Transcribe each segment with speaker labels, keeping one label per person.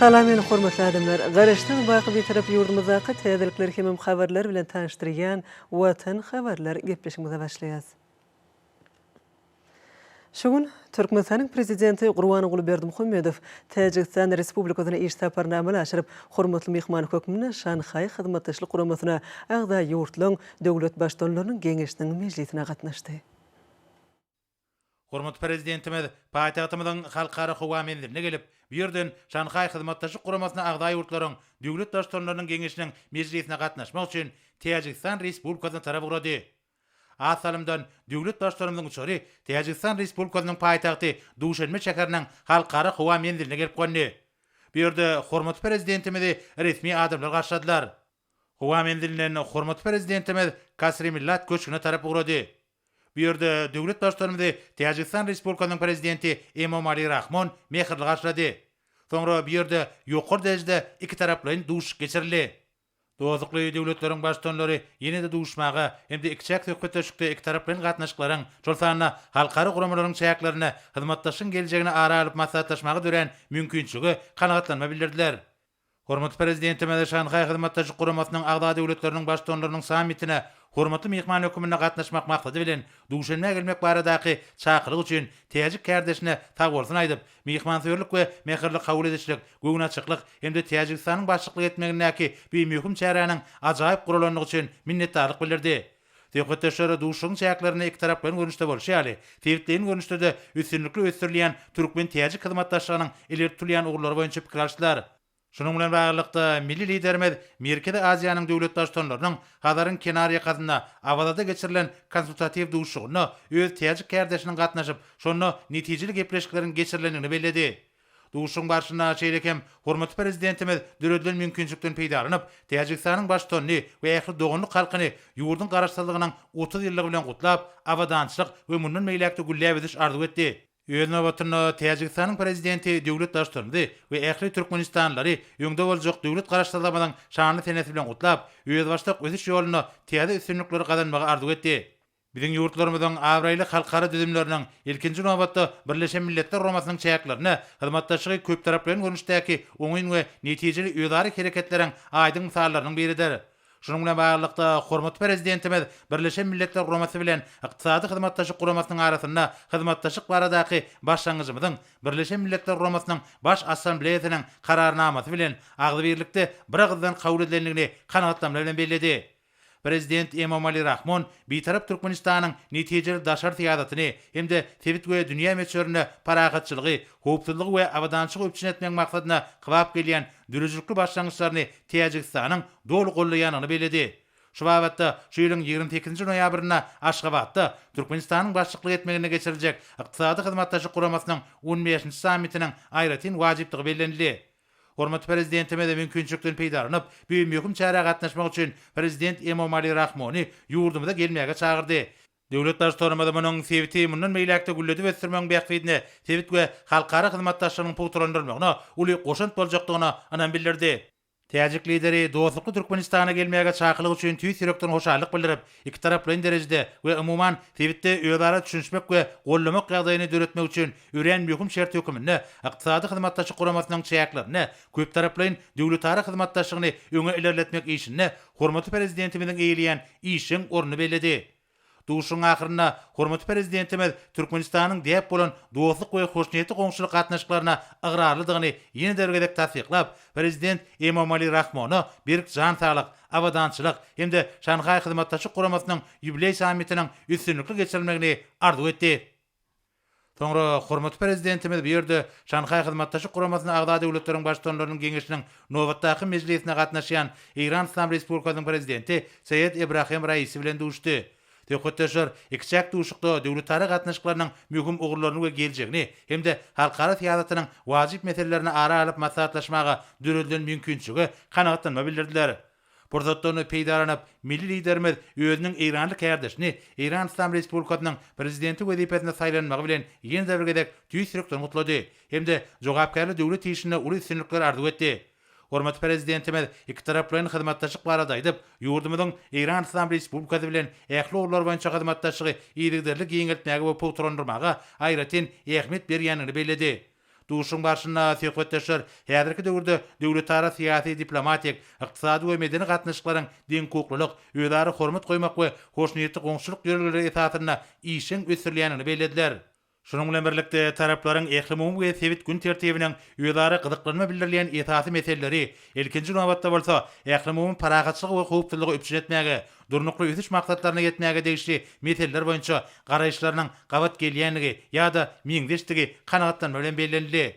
Speaker 1: Salamen hormatly adamlar. Garaşdan baýky bir tarap ýurdumyzdaky täzelikler hemem habarlar bilen tanıştyrýan Watan habarlar gepleşigimize başlaýas. Şogun Türkmenistanyň prezidenti Gurbanuly Berdimuhammedow Täjikistan Respublikasyna iş saparyna amal aşyryp, hormatly mehman hökümine Şanhay hyzmatdaşlyk guramasyna agda ýurtlaryň döwlet başdanlarynyň geňeşiniň mejlisine gatnaşdy.
Speaker 2: Hormat prezidentimiz paýtagtymyzyň halkara howamenlerine gelip, bu ýerden Şanhay hyzmatdaşlyk guramasyna agda ýurtlaryň döwlet başdanlarynyň geňeşiniň mejlisine gatnaşmak üçin Täjikistan Respublikasyna tarap urady. Asalymdan döwlet başdanlarynyň uçary Täjikistan Respublikasynyň paýtagty Duşanbe şäheriniň halkara howamenlerine gelip gönni. Bu ýerde hormat prezidentimizi resmi adamlar garşyladylar. Howamenlerden hormat prezidentimiz Kasry Millat köşküne tarap urady. Bu ýerde döwlet başdanlary Täjikistan Respublikasynyň prezidenti Emomali Rahmon mehirli garşylady. Soňra bu ýerde ýokary derejede iki taraplaryň duş geçirildi. Dozukly döwletleriň başdanlary ýene-de duşmaga hem-de ikçak söhbetleşikde iki taraplaryň gatnaşyklaryň şol sanyna halkara guramalaryň çäklaryna hyzmatdaşyň geljegine ara alyp maslahatlaşmagy dören mümkinçiligi kanagatlanma bildirdiler. Hormat prezidentimiz Şanhay hyzmatdaşlyk guramasynyň agda döwletleriniň başdanlarynyň sammitine hormatly mehman hökümine gatnaşmak maksady bilen Duşanbe gelmek baradaky çakyryk üçin Täjik kardeşine tagwursyny aýdyp, mehmançyllyk we mehirli kabul edişlik, göwün açyklyk hem-de Täjikistanyň başçylyk etmegindäki bir möhüm çäranyň ajaýyp guralanlygy üçin minnetdarlyk bildirdi. Söhbetdeşleri duşuň çäklaryny iki taraplaryň görnüşde bolşýaly. Tewitliň görnüşde de üstünlikli ösdürilýän Türkmen Täjik hyzmatdaşlygynyň ileri tutulýan ugurlary boýunça pikir alşdylar. Şunun bilen baglykda milli liderimiz Merkezi Aziýanyň döwlet başdanlarynyň Hazaryň kenar ýakasyna awalada geçirilen konsultativ duşugyny öz Täjik kardeşiniň gatnaşyp, şonu netijeli gepleşikleriň geçirilenini belledi. Duşuň başyna şeýlekem hormatly prezidentimiz döredilen mümkinçilikden peýdalanyp, Täjikistanyň başdanly we ähli doganlyk halkyny ýurdun garaşsyzlygynyň 30 ýyllygy bilen gutlap, awadançylyk we mundan meýlekde gülläp ediş arzu etdi. Öz nowatynda Täjikistanyň prezidenti döwlet başdanlary we ähli türkmenistanlary ýöňde boljak döwlet garaşdyrlamadan şanly senesi bilen gutlap, öz başda öziş ýolyny täze üstünlikleri gazanmagy arzu etdi. Biziň ýurtlarymyzyň awraýly halkara düzümleriniň ilkinji nowatda Birleşen Milletler Romasynyň çäklerini hyzmatdaşlygy köp taraplaryň görnüşdäki oňyn we netijeli öýdary hereketleriň aýdyň misallarynyň biridir. Şunun bilen baglykda hormatly prezidentimiz Birleşen Milletler Romasy bilen ykdysady hyzmatdaşlyk guramasynyň arasynda hyzmatdaşlyk baradaky başlangyjymyzyň Birleşen Milletler Romasynyň baş assambleýasynyň kararnamasy bilen agly birlikde bir agzdan kabul edilenligini kanagatlanma bilen belledi. Prezident Emomali Rahmon bitarap Türkmenistanyň netijeli daşar tiýadatyny hem-de tebit we dünýä meçherine paragatçylygy, howpsuzlygy we awadançylygy öpçün etmek maksadyna kybap gelýän dürüjlükli başlangyçlaryny Täjikistanyň dolu gollaýanyny belledi. Şu wagtda şu ýylyň 28 noýabryna Aşgabatda Türkmenistanyň başçylyk etmegine geçiriljek ykdysady hyzmatdaşlyk guramasynyň 15-nji sammitiniň aýratyn wajipligi bellenildi. Hormat prezidentime de mümkinçilikden peýdalanyp, bu möhüm çäre gatnaşmak üçin prezident Emomali Rahmony ýurdumyza gelmäge çagyrdy. Döwlet başdanlary munyň sebäbi mundan meýlekde gülledi we sürmeň beýikligine, tebit we halkara hyzmatdaşlygynyň puturlandyrmagyna uly goşant boljakdygyna anan bildirdi. Täjik lideri dostlukly Türkmenistana gelmäge çakylyk üçin tüýs ýürekden hoşallyk bildirip, iki taraplaryň derejede we umuman tebitde öýdara düşünmek we gollamak ýagdaýyny döretmek üçin ören möhüm şert hökümini, ykdysady hyzmatdaşlyk guramasynyň çäklaryny, köp taraplaryň döwletara hyzmatdaşlygyny öňe ilerletmek işini hormatly prezidentimiziň eýleýän işiň orny belledi. Duşuň ahyryna hormatly prezidentimiz Türkmenistanyň diýip bolan dostluk we hoşnýetli goňşulyk gatnaşyklaryna agrarlydygyny ýene dergedek tasdiqlap, prezident Emomali Rahmony bir jan saglyk, awadançylyk hem-de Şanhay hyzmatdaşlyk guramasynyň ýubiley sammitiniň üstünlikli geçirilmegini arzu etdi. Soňra hormatly prezidentimiz bu ýerde Şanhay hyzmatdaşlyk guramasyna agda döwletleriň başdanlarynyň geňeşiniň nowatdaky mejlisine gatnaşýan Iran Islam Respublikasynyň prezidenti Seyyed Ebrahim Raisi bilen duşdy. Töketdeşler ikçak duşukda döwletara gatnaşyklarynyň möhüm ugurlaryny we geljegini hem-de halkara tiýadatynyň wajyp meselelerini ara alyp maslahatlaşmaga döredilen mümkinçiligi kanagatlanma bildirdiler. Burzatdan peýdalanyp, milli liderimiz özüniň Iranly kardeşini Iran Islam Respublikasynyň prezidenti wezipesine saýlanmagy bilen ýene-de birgedek tüýsürekden gutlady hem-de jogapkärli döwlet işine uly üstünlikler arzu etdi. Hormatly prezidentimiz iki taraplaryň hyzmatdaşlyk barada aýdyp, ýurdumyzyň Iran Islam Respublikasy bilen ähli ugurlar boýunça hyzmatdaşlygy ýygyderlik ýeňeltmäge we puturlandyrmaga aýratyn ähmiýet berýänini belledi. duşun başyna söhbetleşer. Häzirki döwürde döwletara syýasy, diplomatik, ykdysady we medeni gatnaşyklaryň deň hukuklylyk, özleri hormat goýmak we hoşnýetli goňşuluk ýöreleri esasyna işin ösürilýänini bellädiler. Şunun bilen birlikde taraplaryň iklim we sewit gün tertibiniň özleri gyzyklanma bildirilýän esasy meseleleri, ilkinji nowatda bolsa iklim paragatçylygy we hukuklylygy öpüşen etmäge, durnukly ösüş maksatlaryna yetmäge degişli meseleler boýunça garaýşlarynyň gabat gelýänligi ýa-da miňdeşdigi kanagatlanma bilen bellenildi.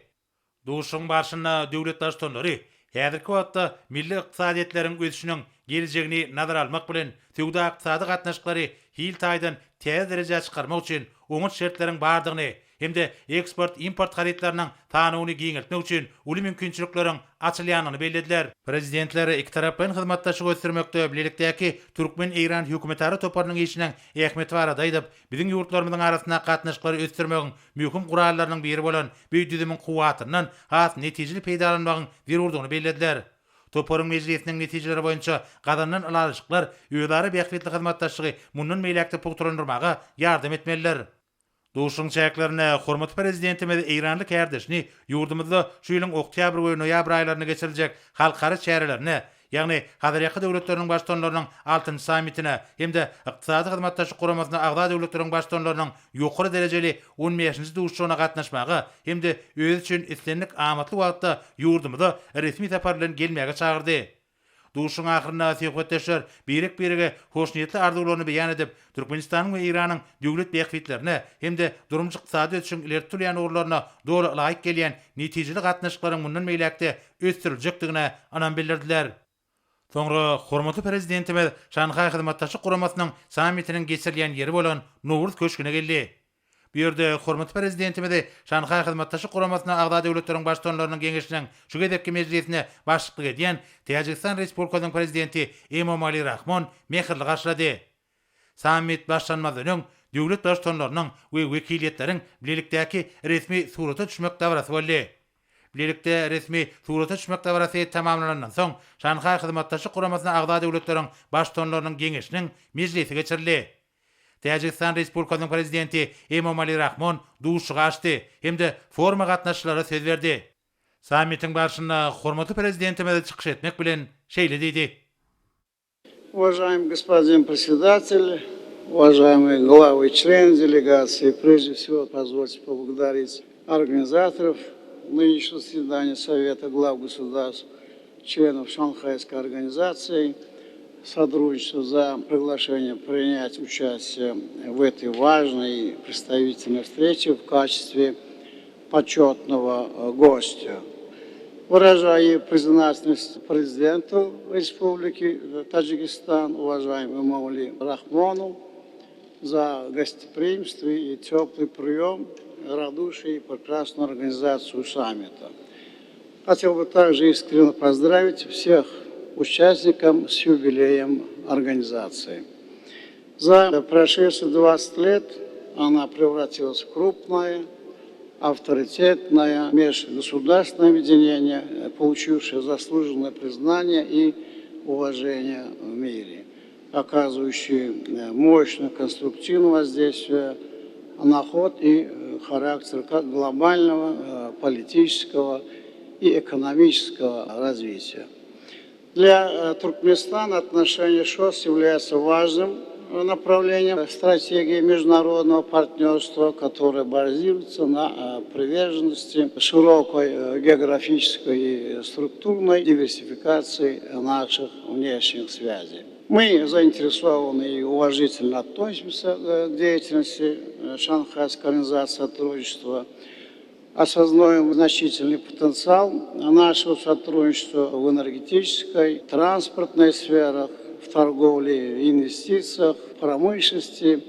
Speaker 2: Duşun başyna döwlet daşdanlary häzirki wagtda milli ykdysadyýetleriň ösüşiniň geljegini nazara almak bilen töwda ykdysady gatnaşyklary hil taýdan täze derejä çykarmak üçin oňat şertleriň bardygyny hemde eksport import haritlarynyň tanygyny giňeltmek üçin uly mümkinçilikleriň açylýanyny bellädiler. Prezidentler iki tarapyn hyzmatdaşlyk göstermekde birlikdäki Türkmen-Iran hökümetlari toparynyň işiniň ähmeti bar aýdyp, biziň ýurtlarymyzyň arasynda gatnaşyklary ösdürmegiň mühim gurallarynyň biri bolan bu düzümiň kuwatyndan has netijeli peýdalanmagyň zerurdygyny bellädiler. Toparın meclisinin neticeleri boyunca qadanylan alaşyklar özleri bähwetli hyzmatdaşlygy mundan meýlekde pugturandyrmaga ýardam etmeliler. Duşun çäklerine hormat prezidentimiz Iranlyk ärdeşini ýurdumyzda şu ýylyň oktýabr we noýabr aýlaryna geçiriljek halkara çärelerine, ýagny hadarýaky döwletleriniň başdanlarynyň 6-njy sammitine hemde ykdysady hyzmatdaşlyk guramasyna agda döwletleriň başdanlarynyň ýokary derejeli 15-nji duşuşyna gatnaşmagy hemde öz üçin istenlik amatly wagtda ýurdumyza resmi tapar bilen gelmäge çagyrdy. Duşun ahyrynda söhbetleşer birek-birege hoşnýetli arzuwlaryny beýan edip, Türkmenistanyň we Iranyň döwlet bähwetlerine hemde durumjy ykdysady üçin ileri turýan urlaryna doly laýyk gelýän netijeli gatnaşyklaryň mundan meýlekde ösdüriljekdigine anan bildirdiler. Soňra hormatly prezidentimiz Şanhaý hyzmatdaşlyk guramasynyň sammitiniň geçirilýän ýeri bolan Nowruz köşküne geldi. Bu ýerde hormatly prezidentimiz Şanhaý hyzmatdaşlyk guramasyna agda döwletleriň başdanlarynyň geňeşiniň şu gedekki mejlisine başçylyk edýän Täjikistan Respublikasynyň prezidenti Emomali Rahmon mehirli garşylady. Sammit başlanmadan döwlet başdanlarynyň we wekiliýetleriň birlikdäki resmi surata düşmek davrasy boldy. Birlikde resmi surata düşmek davrasy tamamlanandan soň Şanhaý hyzmatdaşlyk guramasyna agda döwletleriň başdanlarynyň geňeşiniň mejlisi geçirildi. Täjikistan Respublikasynyň prezidenti Emomali Rahmon duşugy açdy hemde forma gatnaşçylara söz berdi. Sammitiň başynda hormatly prezidentimiz çykyş etmek bilen şeýle diýdi.
Speaker 3: Уважаемый господин председатель, уважаемые главы и члены делегации, прежде всего позвольте поблагодарить организаторов нынешнего заседания Совета глав государств, членов Шанхайской организации, сотрудничества за приглашение принять участие в этой важной и представительной встрече в качестве почетного гостя. Выражаю признательность президенту Республики Таджикистан, уважаемому Эмомали Рахмону, за гостеприимство и теплый прием, радушие и прекрасную организацию саммита. Хотел бы также искренне поздравить всех участников с юбилеем организации. За прошедшие 20 лет она превратилась в крупное, авторитетное межгосударственное объединение, получившее заслуженное признание и уважение в мире, оказывающее мощное конструктивное воздействие на ход и характер как глобального, политического и экономического развития. Для Туркменистана отношения ШОС являются важным направлением стратегии международного партнерства, которое базируется на приверженности широкой географической и структурной диверсификации наших внешних связей. Мы заинтересованы и уважительно относимся к деятельности Шанхайской организации сотрудничества, осознаем значительный потенциал нашего сотрудничества в энергетической, транспортной сферах, в торговле, инвестициях, промышленности,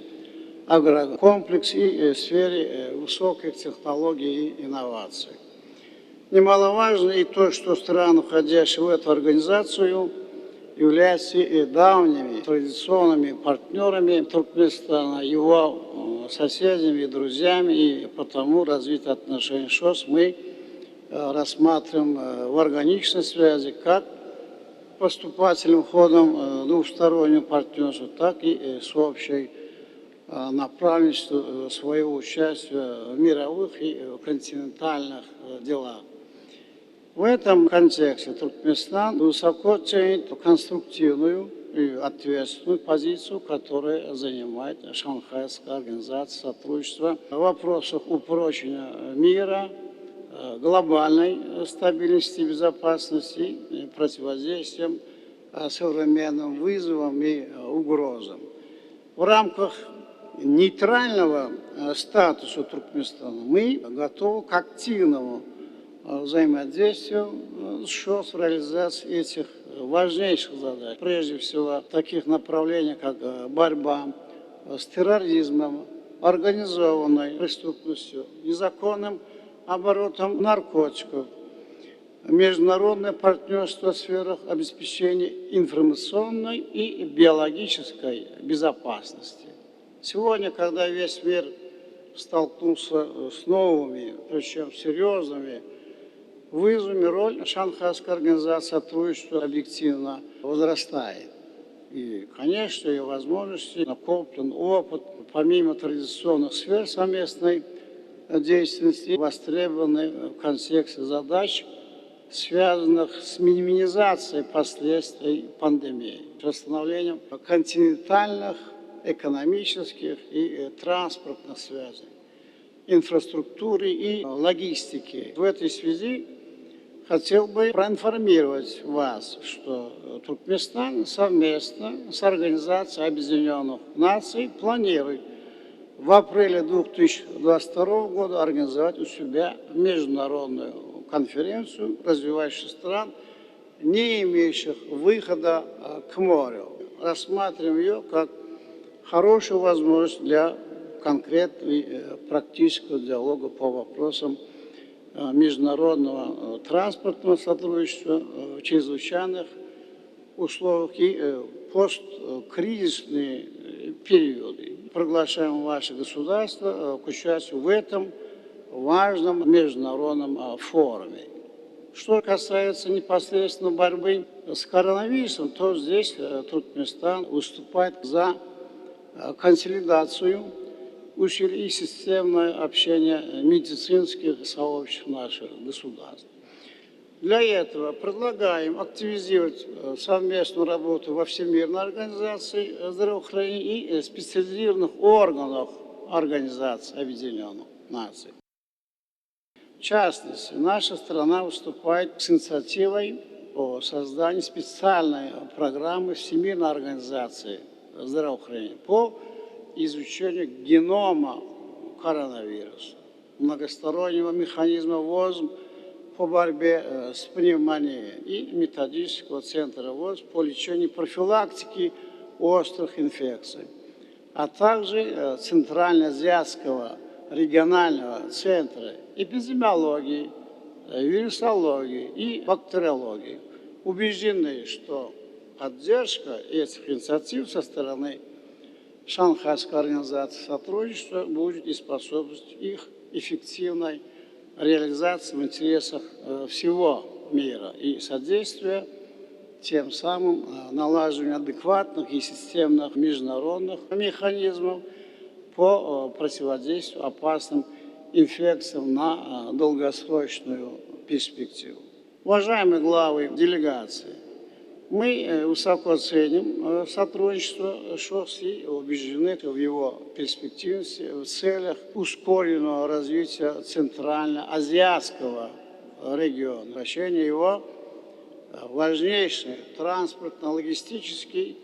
Speaker 3: агрокомплексе и в сфере высоких технологий и инноваций. Немаловажно и то, что страны, входящие в эту организацию, являются и давними традиционными партнерами Туркменистана, его соседями и друзьями, и потому развитие отношений ШОС мы рассматриваем в органичной связи как поступательным ходом двухстороннего партнерства, так и с общей направленность своего участия в мировых и континентальных делах. В этом контексте Туркменистан высоко ценит конструктивную и ответственную позицию, которую занимает Шанхайская организация сотрудничества в вопросах упрочения мира, глобальной стабильности и безопасности, противодействием современным вызовам и угрозам. В рамках нейтрального статуса Туркменистана мы готовы к активному взаимодействию с ШОС в реализации этих важнейших задач. Прежде всего, в таких направлениях, как борьба с терроризмом, организованной преступностью, незаконным оборотом наркотиков, международное партнерство в сферах обеспечения информационной и биологической безопасности. Сегодня, когда весь мир столкнулся с новыми, причем серьезными вызовами, роль Шанхайской организации сотрудничества объективно возрастает. И, конечно, ее возможности, накоплен опыт, помимо традиционных сфер совместной деятельности, востребованы в контексте задач, связанных с минимизацией последствий пандемии, восстановлением континентальных, экономических и транспортных связей, инфраструктуры и логистики. В этой связи хотел бы проинформировать вас, что Туркменистан совместно с Организацией Объединенных Наций планирует в апреле 2022 года организовать у себя международную конференцию развивающихся стран, не имеющих выхода к морю. Рассматриваем ее как хорошую возможность для конкретного и практического диалога по вопросам международного транспортного сотрудничества в чрезвычайных условиях и посткризисные периоды. Приглашаем ваше государство к участию в этом важном международном форуме. Что касается непосредственно борьбы с коронавирусом, то здесь Туркменистан выступает за консолидацию усилий и системное общение медицинских сообществ наших государств. Для этого предлагаем активизировать совместную работу во Всемирной организации здравоохранения и специализированных органах Организации Объединенных Наций. В частности, наша страна выступает с инициативой по созданию специальной программы Всемирной организации здравоохранения по изучению генома коронавируса, многостороннего механизма ВОЗ по борьбе с пневмонией и методического центра ВОЗ по лечению и профилактике острых инфекций, а также Центральноазиатского регионального центра эпидемиологии, вирусологии и бактериологии. Убеждены, что поддержка этих инициатив со стороны Шанхайской организации сотрудничества будет и способствовать их эффективной реализации в интересах всего мира и содействия тем самым налаживанию адекватных и системных международных механизмов по противодействию опасным инфекциям на долгосрочную перспективу. Уважаемые главы делегации, мы высоко ценим сотрудничество ШОС и убеждены в его перспективности в целях ускоренного развития Центральноазиатского региона, превращения его в важнейший транспортно-логистический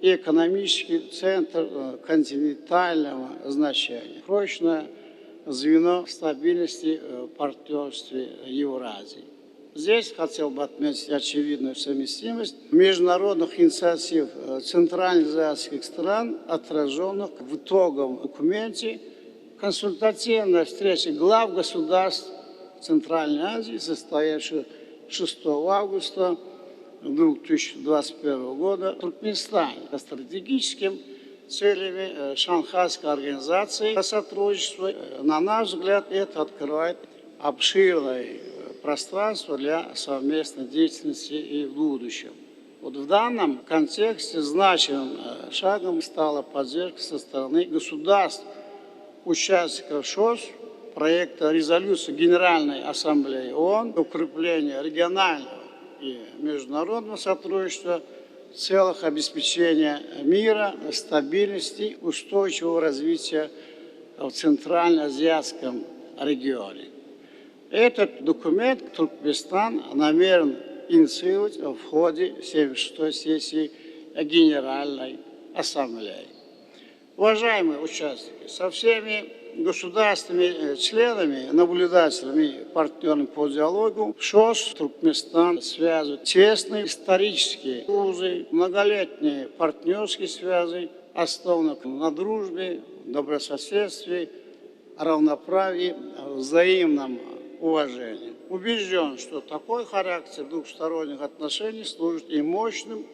Speaker 3: и экономический центр континентального значения, прочное звено стабильности в партнерстве Евразии. Здесь хотел бы отметить очевидную совместимость международных инициатив центральноазиатских стран, отраженных в итоговом документе консультативной встречи глав государств Центральной Азии, состоявшей 6 августа 2021 года в Туркменистане, по стратегическим целями Шанхайской организации сотрудничества. На наш взгляд, это открывает обширное пространство для совместной деятельности и в будущем. Вот в данном контексте значимым шагом стала поддержка со стороны государств, участников ШОС, проекта резолюции Генеральной Ассамблеи ООН укрепления регионального и международного сотрудничества в целях обеспечения мира, стабильности, устойчивого развития в Центральноазиатском регионе. Этот документ Туркменистан намерен инициировать в ходе 76-й сессии Генеральной Ассамблеи. Уважаемые участники, со всеми государственными членами, наблюдателями, партнерами по диалогу ШОС Туркменистан связывают тесные исторические узы, многолетние партнерские связи, основанные на дружбе, добрососедстве, равноправии, взаимном уважении. Убежден, что такой характер двухсторонних отношений служит и мощным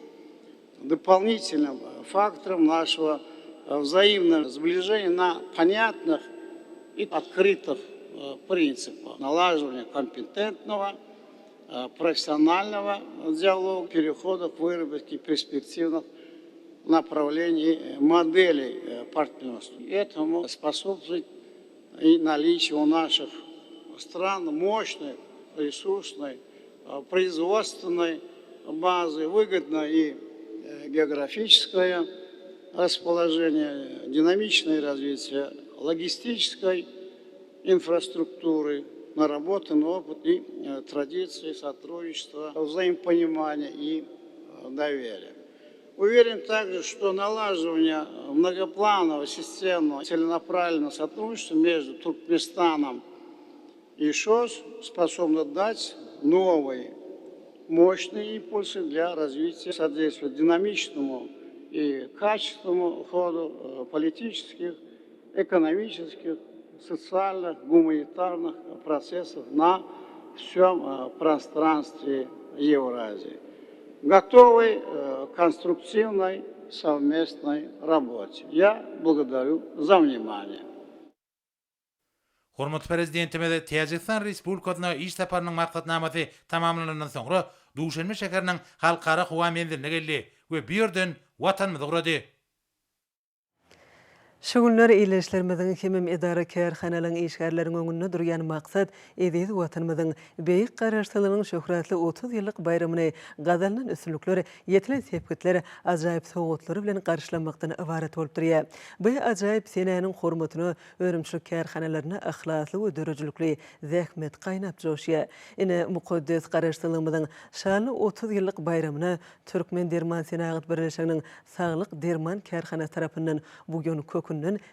Speaker 3: дополнительным фактором нашего взаимного сближения на понятных и открытых принципах налаживания компетентного, профессионального диалога, перехода к выработке перспективных направлений моделей партнерства. Этому способствует и наличие у наших стран мощной, ресурсной, производственной базы, выгодной и географическое расположение, динамичное развитие логистической инфраструктуры, наработанный опыт и традиции сотрудничества, взаимопонимания и доверия. Уверен также, что налаживание многопланового, системного, целенаправленного сотрудничества между Туркменистаном и ШОС способно дать новые мощные импульсы для развития, содействия динамичному и качественному ходу политических, экономических, социальных, гуманитарных процессов на всем пространстве Евразии. Готовы к конструктивной совместной работе. Я благодарю за внимание.
Speaker 2: Hormat prezidentimiz Täjikistan Respublikasyna iş saparynyň maksatnamaty tamamlanandan soňra Duşanbe şäheriniň halkara howa menziline geldi we bir ýerden watanymyzy gurady.
Speaker 1: Şugullar iýleşlerimizin hemem edara kärhanalaryň işgärleriň öňünde durýan maksat edýdi watanymyzyň beýik garaşsylygynyň şöhratly 30 ýyllyk bayramyny gazalynan üstünlikleri, ýetilen sepetleri, ajaýyp sowatlary bilen garşylanmakdan ibaret bolup durýar. Bu ajaýyp senäniň hormatyna örümçlik kärhanalaryna ahlasly we dörejlikli zähmet gaýnap joşýar. Ine mukaddes garaşsylygymyzyň şanly 30 ýyllyk bayramyna Türkmen Derman Senagat Birleşiginiň Saglyk Derman kärhana tarapyndan bugün kökünden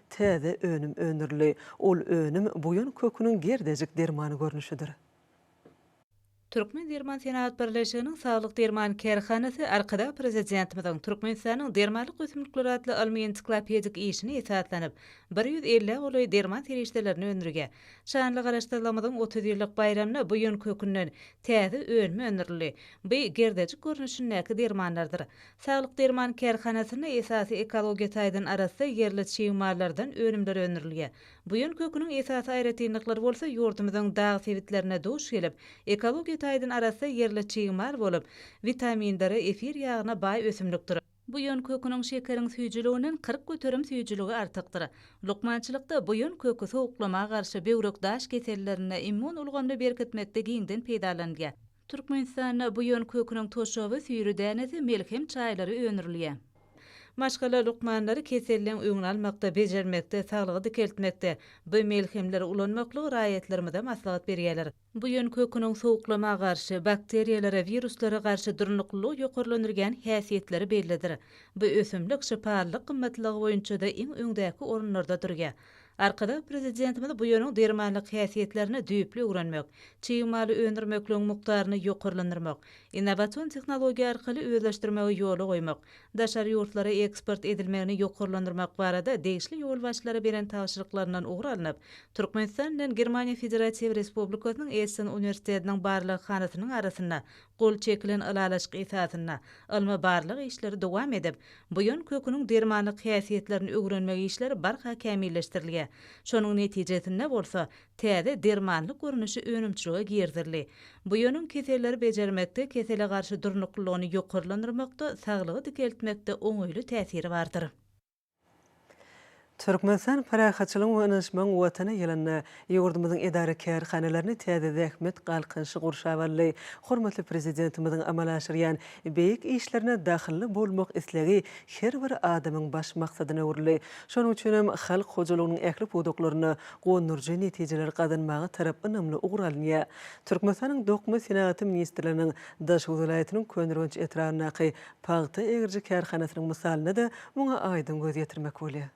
Speaker 1: täze önüm önürli. Ol önüm buýan köküniň gerdejik dermany görnüşidir.
Speaker 4: Türkmen Derman Senagat Birleşiginiň Saglyk Derman kärhanasy arkada prezidentimiziň Türkmenistanyň dermanlyk ösümlikleri adly almy ensiklopedik işini esaslanyp 150 goly derman terişdelerini öndürge. Şanly garaşdyrmamyzyň 30 ýyllyk bayramyna buýan kökünden täze önüm önürli. Bu gerdejik görnüşindäki dermanlardyr. Saglyk Derman kärhanasyny esasy ekologiýa taýdan arasy yerli çyýmarlardan önümler önürilýär. Buýan köküniň esasy aýratynlykları bolsa ýurtymyzyň dağ sebitlerine duş gelip ekologiýa taýdan arasy yerli çyýmar bolup vitamindary efir ýagyna baý ösümlikdir. Bu ýön köküniň şekeriň süýjüliginiň 40 göterim süýjüligi artykdyr. Lukmançylykda bu ýön kökü sowuklamaga garşy böwrek daş kesellerine immun ulgamly berkitmekde giňden peýdalanýar. Türkmenistanda bu ýön köküniň toşawy süýri dänesi melhem çaýlary öňürilýär. Maşgala lukmanlary keselliň öňüni almakda, bejermekde, saglygy dikeltmekde, bu melhemlere ulanmaklygy raýatlarymyza maslahat berýärler. Bu ýön köküniň sowuklamaga garşy, bakteriýalary, wiruslara garşy durnuklylygy ýokarlandyrgan häsiýetleri bellidir. Bu ösümlik şypalyk gymmatlygy boýunça da iň öňdäki orunlarda durýar. Arkada prezidentimiz bu ýöniň dermanlyk häsiýetlerini düýpli öwrenmek, çyýmaly öndürmekligiň mukdaryny ýokarlandyrmak, innowasion tehnologiýa arkaly özleşdirmegi ýoly goýmak, daşary ýurtlara eksport edilmegini ýokarlandyrmak barada degişli ýol başlary beren taşyryklaryndan ugur alınıp, Türkmenistan bilen Germaniýa Federasiýa Respublikasynyň Essen Uniwersitetiniň barlyk hanasynyň arasynda gol çekilen alalaşyk esasyna alma barlyk işleri dowam edip, bu ýön köküniň dermanlyk häsiýetlerini öwrenmek işleri barha kämilleşdirilýär. Şonuň netijesinde bolsa, täze dermanlyk görnüşi önümçiligi girdirli. Bu ýönüň keselleri bejermekde, kesele garşy durnuklygyny ýokarlandyrmakda, saglygy dikeltmekde oňoýly täsiri bardyr.
Speaker 1: Türkmenistan parahatçylygyň we ynanşmagyň watana ýylyny ýurdumyzyň edarekär hanalaryny täze zähmet galkynşy gurşawaly. Hormatly prezidentimiziň amal aşyrýan beýik işlerine dahilli bolmak islegi her bir adamyň baş maksadyna öwrüli. Şonuň üçin hem halk hojalygynyň ähli puduklaryny gonnurjy netijeler gazanmagy tarap ynamly ugralynýar. Türkmenistanyň Dokma Senaty ministrliginiň Daş welaýatynyň Könürgenç etrawynaky paýta egirji kärhanasynyň misalyny da muňa aýdyn göz ýetirmek bolýar.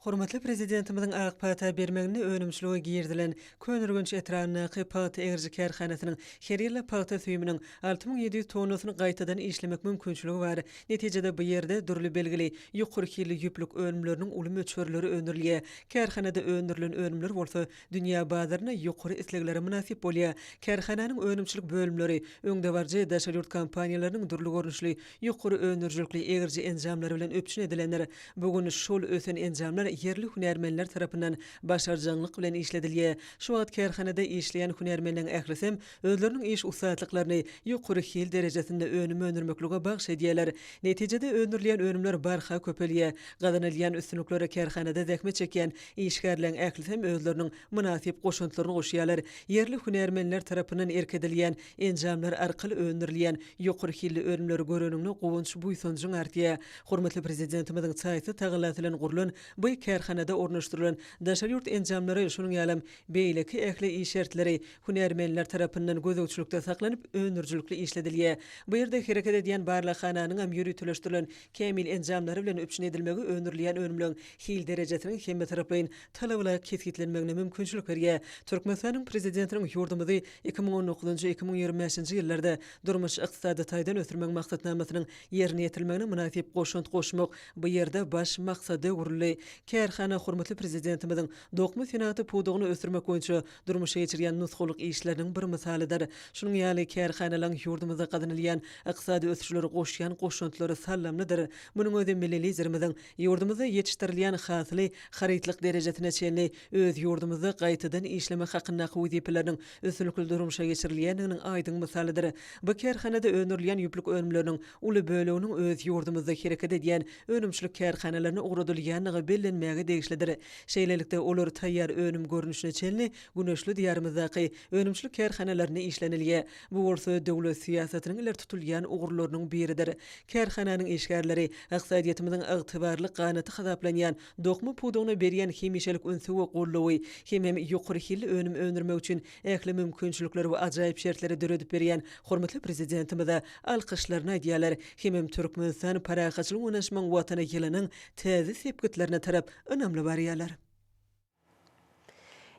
Speaker 1: Hormatly prezidentimiziň agpata bermegini önümçiligi girdilen Könürgenç etrawynaky paýta egirji kärhanasynyň her ýyly paýta süýüminiň 6700 tonnasyny gaýtadan işlemek mümkinçiligi bar. Netijede bu ýerde durly belgili ýokary kirli ýüplük önümleriniň uly möçörleri öndürilýär. Kärhanada öndürilen önümler bolsa dünýä bazaryna ýokary isleglere münasip bolýar. Kärhananyň önümçilik bölümleri öňde barjy daşaryurt kompaniýalarynyň durly görnüşli ýokary öndürjülikli egirji enjamlary bilen öpçün edilenler. Bugün şol ösen enjamlar yerli hünärmenler tarapyndan başarjanlyk bilen işledilýär. Şu wagt kärhanada işleýän hünärmenleň ählisem özleriniň iş usatlyklaryny ýokary hil derejesinde önüm öndürmeklige bagş edýärler. Netijede öndürilen önümler barha köpelýär. Gazanylýan üstünliklere kärhanada zähmet çekýän işgärleň ählisem özleriniň münasip goşuntlaryny goşýarlar. Yerli hünärmenler tarapyndan erkedilýän enjamlar arkaly öndürilen ýokary hilli önümleri göreniňi gowunç buýsunjyň artýar. Hormatly prezidentimiziň çaýsy tagalatylan gurulan bu kärhanada ornaşdyrylan daşaryurt enjamlary şonuň ýalam beýleki ähli iş şertleri hünärmenler tarapyndan gözegçilikde saklanyp öndürjülikli işledilýär. Bu ýerde hereket edýän barlyk hananyň hem ýürütüleşdirilen kämil enjamlary bilen öpçün edilmegi öndürilen önümleriň hil derejesiniň hemme tarapyn talabla kesgitlenmegine mümkinçilik berýär. Türkmenistanyň prezidentiniň ýurdumyzy 2019-2025-nji ýyllarda durmuş ykdysady taýdan ötürmek maksatnamasynyň ýerine ýetilmegine münasip goşunt goşmak bu ýerde baş maksady urly. Kärhana hormatly prezidentimiziň Dokma Senaty pudugyny ösürmek boýunça durmuşa geçirýän nusxalyk işleriniň bir misalydyr. Şonuň ýaly kärhanalaryň ýurdumyzda gazanylýan ykdysady ösüşleri goşýan goşuntlary sallamlydyr. Munyň özi millilizerimizin ýurdumyzda ýetişdirilýän hasly harytlyk derejesine çenli öz ýurdumyzda gaýtadan işlemek hakyna wezipeleriň ösünlikli durmuşa geçirilýäniniň aýdyň misalydyr. Bu kärhanada öndürilen ýüplük önümleriň uly böleginiň öz ýurdumyzda hereket edýän önümçilik kärhanalaryny ugradylýanyny bellenmäge degişlidir. Şeýlelikde olar taýýar önüm görnüşine çelni güneşli diýarymyzdaky önümçilik kärhanalaryny işlenilýär. Bu bolsa döwlet siýasatynyň iler tutulýan ugurlarynyň biridir. Kärhananyň işgärleri ykdysadyýetimiziň ygtybarly ganaty hasaplanýan dokma pudugyny berýän hemişelik ünsü we gollawy hem ýokary hilli önüm öndürmek üçin ähli mümkinçilikleri we ajaýyp şertleri döredip berýän hormatly prezidentimize alkyşlaryny aýdýarlar. Hem Türkmenistan parahatçylygyň ynanşmagyň watana ýylynyň täze sepgitlerine tarap önemli barýarlar.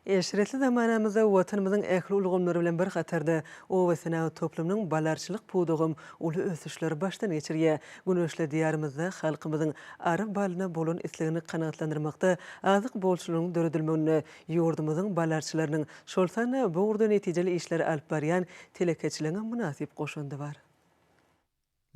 Speaker 1: Eşretli zamanamızda watanymyzyň ähli ulgamlary bilen bir hatarda o we Senaty toplumynyň balarçylyk pudugym uly ösüşleri başdan geçirýär. Güneşli diýarymyzda halkymyzyň arab balyna bolan islegini kanagatlandyrmakda azyk bolşulugyň döredilmegine ýurdumyzyň balarçylarynyň şol sana bu urda netijeli işleri alyp barýan telekeçiligiň münasip goşundy bar.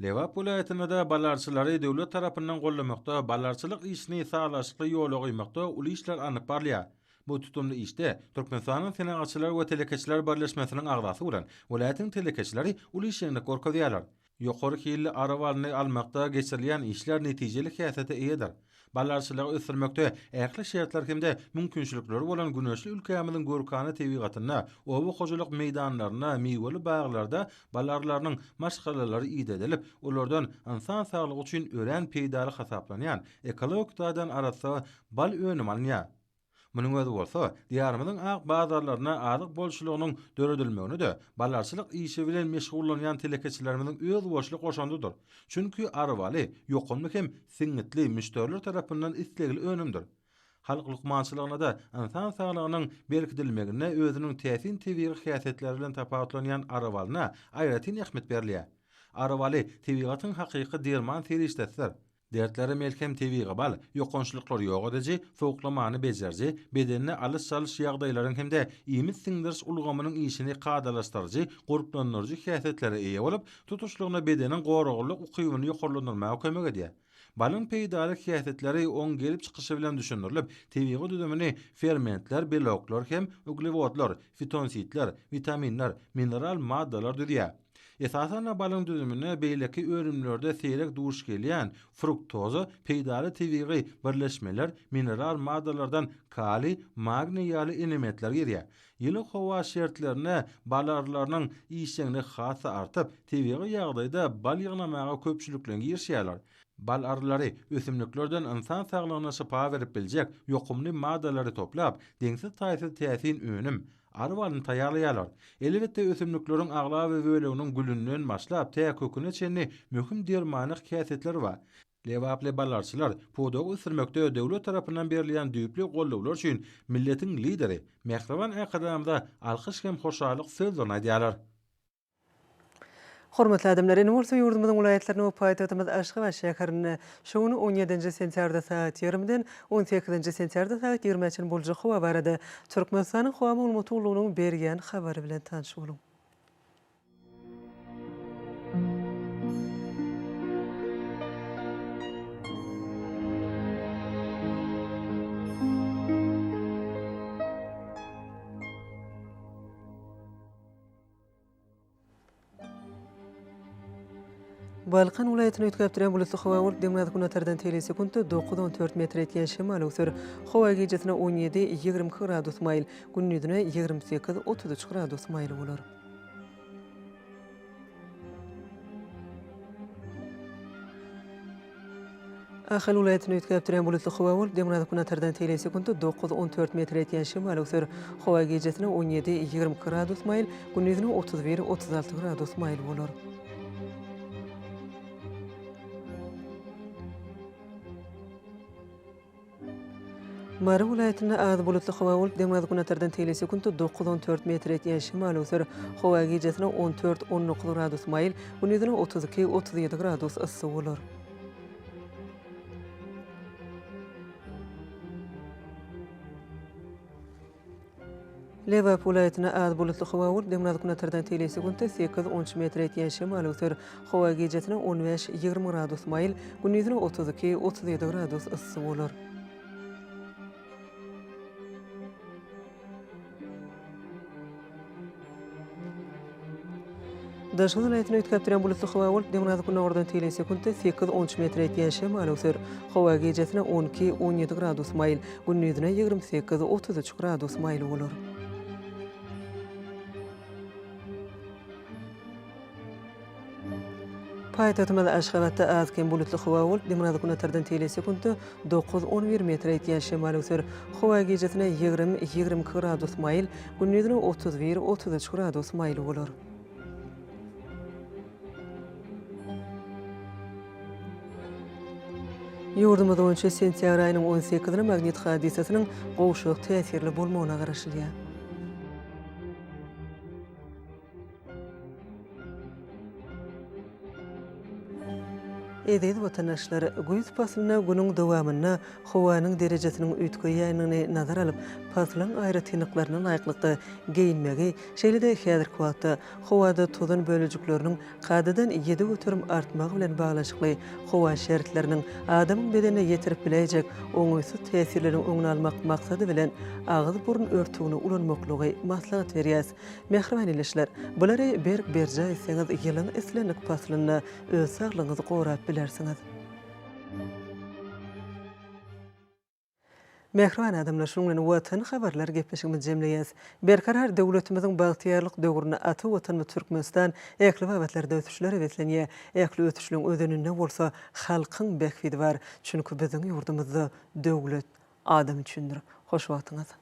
Speaker 5: Lewap welaýatynda balarçylary döwlet tarapyndan gollamakda, balarçylyk işini saglaşykly ýola goýmakda uly işler anyp barýar. Bu tutumly işte Türkmenistanyň Senagatçylar we Telekeçiler Birleşmesiniň agdasy bolan welaýatyň telekeçileri uly işlerini gorkadýarlar. Ýokary hilli arawalyny almakda geçirilýän işler netijeli häsiýete eýedir. Balarçylygy ösürmekde ähli şertler hemde mümkinçilikleri bolan güneşli ülkemiziň görkany tebigatyna, owa hojalyk meýdanlaryna, meýweli baglarda balarlarynyň maşgalalary ýyda edilip, olardan insan saglygy üçin ören peýdaly hasaplanýan ekologik taýdan arasy bal önüm alınýar. Munyň özi bolsa, diýarymyzyň aq bazarlaryna azyk bolşulugynyň döredilmegini de balarçylyk işi bilen meşgullanýan telekeçilerimiziň öz boşly goşandydyr. Çünki arwaly ýokunmak hem siňitli müşteriler tarapyndan islegil önümdir. Halk lukmançylygyna da insan saglygynyň berkidilmegine özüniň täsin tebigy häsiýetleri bilen tapawutlanýan arwalyna aýratyn ähmet berilýär. Arwaly tebigatyň hakyky derman serişdesidir. Dertlere Melkem TV bal, yokonçlyklar ýok ediji, sowuklamany bejerji, bedenine alys-salys ýagdaýlaryň hemde ýemit siňdiriş ulgamynyň işini gadalaşdyrjy, gorplanyrjy häsiyetlere eýe bolup, tutuşlygyna bedenin goragylyk ukybyny ýokarlandyrmaga kömek edýär. Balyň peýdalyk häsiýetleri oň gelip çykyşy bilen düşündirilip, TV düdümini fermentler, beloklar hem uglewodlar, fitonsitler, vitaminler, mineral maddalar düdýär. Esasen balyň düzümine beýleki örimlerde seýrek duş gelýän fruktoza, peýdaly tabiiy birleşmeler, mineral maddalardan kali, magni ýaly elementler girýär. Ýylyk howa şertlerine balarlarynyň işeňini hasa artyp, tabiiy ýagdaýda bal ýygnamaga köpçülüklen girýärler. Bal arylary ösümliklerden insan saglygyna şyfa berip biljek ýokumly maddalary toplap, deňsiz taýsir täsin önüm arwalyny taýýarlaýarlar. Elbetde ösümlikleriň agla we böleginiň gülünden başlap täýe köküne çenli möhüm dermanyk häsiýetleri bar. Lewaply balarçylar podogy sürmekde döwlet tarapyndan berilýän düýpli gollawlar üçin milletiň lideri Mehriban Akadamda alkyş hem hoşalyk sözlerini aýdýarlar.
Speaker 1: Hormatly adamlar, Üniversite ýurdumyzyň vilayetlerine we paýtagtymyz Aşgabat şäherine şowuny 17-nji sentýarda saat 20-den 18-nji sentýarda saat 20-çe boljak howa barada Türkmenistanyň howa maglumatlygynyň berýän habary bilen tanış bolun. Balkan vilayetine ötküp duran bulutly howa bolup demlady günatardan tele sekundda 9-14 metr etýän şemal ösür. Howa gejesine 17-20 gradus maýl, gündüzüne 28-33 gradus maýl bolar. Ahal vilayetine ötküp duran bulutly howa bolup demlady günatardan tele sekundda 9-14 metr etýän şemal ösür. Howa gejesine 17-20 gradus maýl, gündüzüne 31-36 gradus maýl bolar. Mara vilayetine az bulutly howa bolup demlady günatardan tele sekundda 9-14 metr etýän şemal ösür. Howa gejesine 14-19 gradus maýl, gündüzüne 32-37 gradus ysy bolar. Lewap vilayetine az bulutly howa bolup demlady günatardan tele sekundda 8-13 metr etýän şemal ösür. Howa gejesine 15-20 gradus maýl, gündüzüne 32-37 gradus ysy bolar. Daşan vilayetine ötküp duran bulutly howa bolup demlady günatardan tele sekundda 8-13 metr etýän şemal ösür. Howa gejesine 12-17 gradus maýl, gündüzüne 28-33 gradus maýl bolar. Paýtagtymyz Aşgabatda az kem bulutly howa bolup demlady günatardan tele sekundda 9-11 metr etýän şemal ösür. Howa gejesine 20-22 gradus maýl, gündüzüne 31-33 gradus maýl bolar. Ýurdumyzda 10 sentýabr aýynyň 18-nde magnit hadisasynyň gowşuk täsirli bolmagyna garaşylýar. Edil vatandaşlar güýz pasylyna günüň dowamyna howanyň derejesiniň üýtgeýäniňi nazar alyp, pasylyň aýry tynyklaryna laýyklykda geyinmegi, şeýle-de häzirki wagtda howada tuzun bölejikleriniň gadadan 7 götürüm artmagy bilen baglaşykly howa şertleriniň adamyň bedenine ýetirip bileýjek oňuýsuz täsirlerini öňüne almak maksady bilen agyz burun örtügini ulanmaklygy maslahat berýär. Mehriban ilişler, bulary berja etseňiz ýylyň eslenlik pasylyna öz saglygyňyzy gorap bilersiňiz. Mehriban adamlar şuňdan watan habarlar gepleşigimiz jemleýäs. Berkarar döwletimiziň bagtyarlyk döwrüne ata watany Türkmenistan ekli wagtlarda ötüşleri betlenýär. Ekli ötüşlüň özeninde bolsa halkyň bekfidi bar. Çünki biziň ýurdumyzda döwlet adam üçindir. Hoş wagtyňyz.